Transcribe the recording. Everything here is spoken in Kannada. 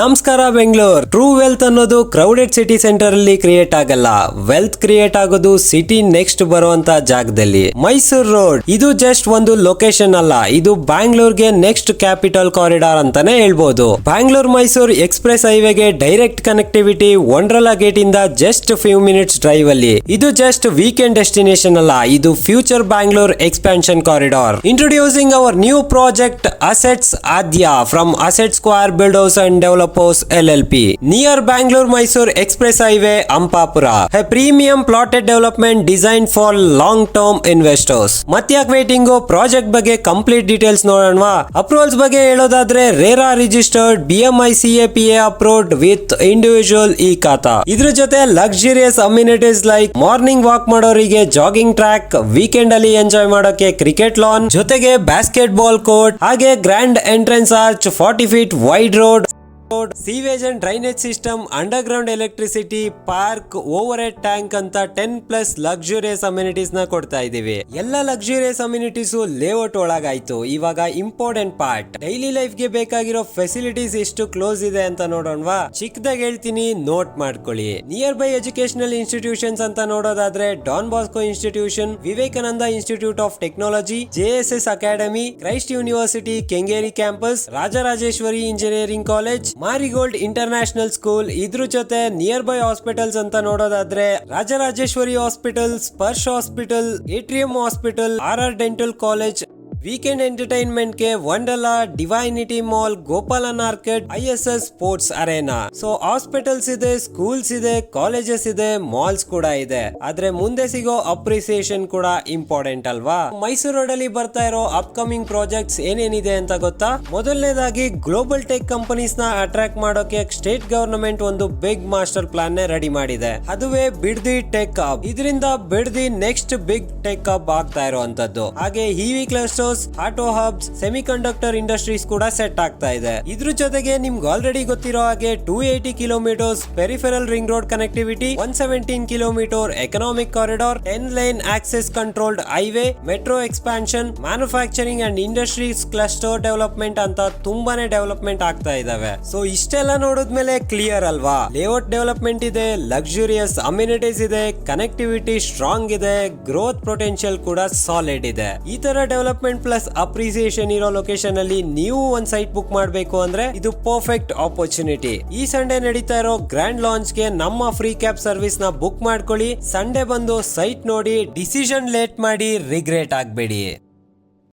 ನಮಸ್ಕಾರ ಬೆಂಗಳೂರು. ಟ್ರೂ ವೆಲ್ತ್ ಅನ್ನೋದು ಕ್ರೌಡೆಡ್ ಸಿಟಿ ಸೆಂಟರ್ ಅಲ್ಲಿ ಕ್ರಿಯೇಟ್ ಆಗಲ್ಲ. ವೆಲ್ತ್ ಕ್ರಿಯೇಟ್ ಆಗೋದು ಸಿಟಿ ನೆಕ್ಸ್ಟ್ ಬರುವಂತ ಜಾಗದಲ್ಲಿ. ಮೈಸೂರು ರೋಡ್ ಇದು ಜಸ್ಟ್ ಒಂದು ಲೊಕೇಶನ್ ಅಲ್ಲ, ಇದು ಬ್ಯಾಂಗ್ಳೂರ್ಗೆ ನೆಕ್ಸ್ಟ್ ಕ್ಯಾಪಿಟಲ್ ಕಾರಿಡಾರ್ ಅಂತಾನೆ ಹೇಳ್ಬೋದು. ಬ್ಯಾಂಗ್ಳೂರ್ ಮೈಸೂರು ಎಕ್ಸ್ಪ್ರೆಸ್ ಹೈವೇಗೆ ಡೈರೆಕ್ಟ್ ಕನೆಕ್ಟಿವಿಟಿ ವಂಡರ್ಲಾ ಗೇಟ್ ಇಂದ ಜಸ್ಟ್ ಫ್ಯೂ ಮಿನಿಟ್ಸ್ ಡ್ರೈವ್ ಅಲ್ಲಿ. ಇದು ಜಸ್ಟ್ ವೀಕೆಂಡ್ ಡೆಸ್ಟಿನೇಷನ್ ಅಲ್ಲ, ಇದು future Bangalore expansion corridor. Introducing our new project assets Aadya from asset square builders and developers LLP near Bangalore Mysore Express Highway, Ampapura. A premium plotted development designed for long term investors. ಮತ್ಯಾಕ್ ವೇಟಿಂಗ್? ಪ್ರಾಜೆಕ್ಟ್ ಬಗ್ಗೆ ಕಂಪ್ಲೀಟ್ ಡೀಟೇಲ್ಸ್ ನೋಡೋಣವಾ? ಅಪ್ರೂವಲ್ಸ್ ಬಗ್ಗೆ ಹೇಳೋದಾದ್ರೆ RERA registered, BMI CAPA approved with individual e khata. ಇದ್ರ ಜೊತೆ luxurious amenities like morning walk ಮಾಡೋರಿಗೆ ಜಾಗಿಂಗ್ ಟ್ರ್ಯಾಕ್, ವೀಕೆಂಡ್ ಅಲ್ಲಿ ಎಂಜಾಯ್ ಮಾಡೋಕೆ ಕ್ರಿಕೆಟ್ ಲಾನ್, ಜೊತೆಗೆ ಬಾಸ್ಕೆಟ್ ಬಾಲ್ ಕೋರ್ಟ್, ಹಾಗೆ grand entrance arch, 40 feet wide road, sewage and drainage system, underground electricity, park, overhead tank ಅಂತ 10+ ಲಕ್ಸುರಿಯಸ್ ಅಮ್ಯುನಿಟೀಸ್ ನ ಕೊಡ್ತಾ ಇದೀವಿ. ಎಲ್ಲ ಲಕ್ಸುರಿಯಸ್ ಅಮ್ಯುನಿಟೀಸ್ ಲೇಔಟ್ ಒಳಗಾಯ್ತು. ಇವಾಗ ಇಂಪಾರ್ಟೆಂಟ್ ಪಾರ್ಟ್, ಡೈಲಿ ಲೈಫ್ ಗೆ ಬೇಕಾಗಿರೋ ಫೆಸಿಲಿಟೀಸ್ ಎಷ್ಟು ಕ್ಲೋಸ್ ಇದೆ ಅಂತ ನೋಡೋಣವಾ? ಚಿಕ್ಕದಾಗಿ ಹೇಳ್ತೀನಿ, ನೋಟ್ ಮಾಡ್ಕೊಳ್ಳಿ. ನಿಯರ್ ಬೈ ಎಜುಕೇಶನಲ್ ಇನ್ಸ್ಟಿಟ್ಯೂಷನ್ಸ್ ಅಂತ ನೋಡೋದಾದ್ರೆ Don Bosco institution, Vivekananda institute of technology, JSS academy, Christ university Kengeri campus, Rajarajeshwari engineering college, Marigold international school. ಇದ್ರ ಜೊತೆ ನಿಯರ್ ಬೈ ಹಾಸ್ಪಿಟಲ್ಸ್ ಅಂತ ನೋಡೋದಾದ್ರೆ Rajarajeshwari hospital, Sparsh hospital, Atrium hospital, RR dental college. Weekend entertainment ಗೆ Wonderla, Divinity mall, Gopalan orchid, ISS sports arena. So hospitals ಇದೆ, ಸ್ಕೂಲ್ಸ್ ಇದೆ, ಕಾಲೇಜಸ್ ಇದೆ, ಮಾಲ್ಸ್ ಕೂಡ ಇದೆ. ಆದ್ರೆ ಮುಂದೆ ಸಿಗೋ ಅಪ್ರಿಸಿಯೇಷನ್ ಕೂಡ ಇಂಪಾರ್ಟೆಂಟ್ ಅಲ್ವಾ? ಮೈಸೂರು ರೋಡ್ ಅಲ್ಲಿ ಬರ್ತಾ ಇರೋ ಅಪ್ಕಮಿಂಗ್ ಪ್ರಾಜೆಕ್ಟ್ಸ್ ಏನೇನಿದೆ ಅಂತ ಗೊತ್ತಾ? ಮೊದಲನೇದಾಗಿ ಗ್ಲೋಬಲ್ ಟೆಕ್ ಕಂಪನೀಸ್ ನ ಅಟ್ರಾಕ್ಟ್ ಮಾಡೋಕೆ ಸ್ಟೇಟ್ ಗವರ್ನಮೆಂಟ್ ಒಂದು ಬಿಗ್ ಮಾಸ್ಟರ್ ಪ್ಲಾನ್ ನೇ ರೆಡಿ ಮಾಡಿದೆ. ಅದುವೇ ಬಿಡ್ದಿ ಟೆಕ್ ಹಬ್. ಇದರಿಂದ Bidadi next big tech hub ಆಗ್ತಾ ಇರುವಂತದ್ದು. ಹಾಗೆ EV clusters, auto hubs, semiconductor industries ಕೂಡ ಸೆಟ್ ಆಗ್ತಾ ಇದೆ. ಇದ್ರ ಜೊತೆಗೆ ನಿಮ್ಗೆ ಆಲ್ರೆಡಿ ಗೊತ್ತಿರೋ ಹಾಗೆ 280 kilometres peripheral ring road connectivity, 117 kilometre economic corridor, 10 lane access controlled highway, metro expansion, manufacturing and industries cluster development ಅಂತ ತುಂಬಾನೇ ಡೆವಲಪ್ಮೆಂಟ್ ಆಗ್ತಾ ಇದಾವೆ. ಸೊ ಇಷ್ಟೆಲ್ಲ ನೋಡಿದ್ಮೇಲೆ ಕ್ಲಿಯರ್ ಅಲ್ವಾ? ಲೇಔಟ್ ಡೆವಲಪ್ಮೆಂಟ್ ಇದೆ, ಲಕ್ಸುರಿಯಸ್ ಅಮ್ಯುನಿಟೀಸ್ ಇದೆ, ಕನೆಕ್ಟಿವಿಟಿ ಸ್ಟ್ರಾಂಗ್ ಇದೆ, ಗ್ರೋತ್ ಪೊಟೆನ್ಶಿಯಲ್ ಕೂಡ ಸಾಲಿಡ್ ಇದೆ. ಈ ತರ ಡೆವಲಪ್ಮೆಂಟ್ ಪ್ಲಸ್ ಅಪ್ರಿಸಿಯೇಷನ್ ಇರೋ ಲೊಕೇಶನ್ ಅಲ್ಲಿ ನೀವು ಒಂದ್ ಸೈಟ್ ಬುಕ್ ಮಾಡಬೇಕು ಅಂದ್ರೆ ಇದು ಪರ್ಫೆಕ್ಟ್ ಆಪರ್ಚುನಿಟಿ. ಈ ಸಂಡೇ ನಡೀತಾ ಇರೋ ಗ್ರ್ಯಾಂಡ್ ಲಾಂಚ್ ಗೆ ನಮ್ಮ ಫ್ರೀ ಕ್ಯಾಬ್ ಸರ್ವಿಸ್ ನ ಬುಕ್ ಮಾಡ್ಕೊಳ್ಳಿ. ಸಂಡೇ ಬಂದು ಸೈಟ್ ನೋಡಿ ಡಿಸಿಷನ್ ಲೇಟ್ ಮಾಡಿ ರಿಗ್ರೆಟ್ ಆಗ್ಬೇಡಿ.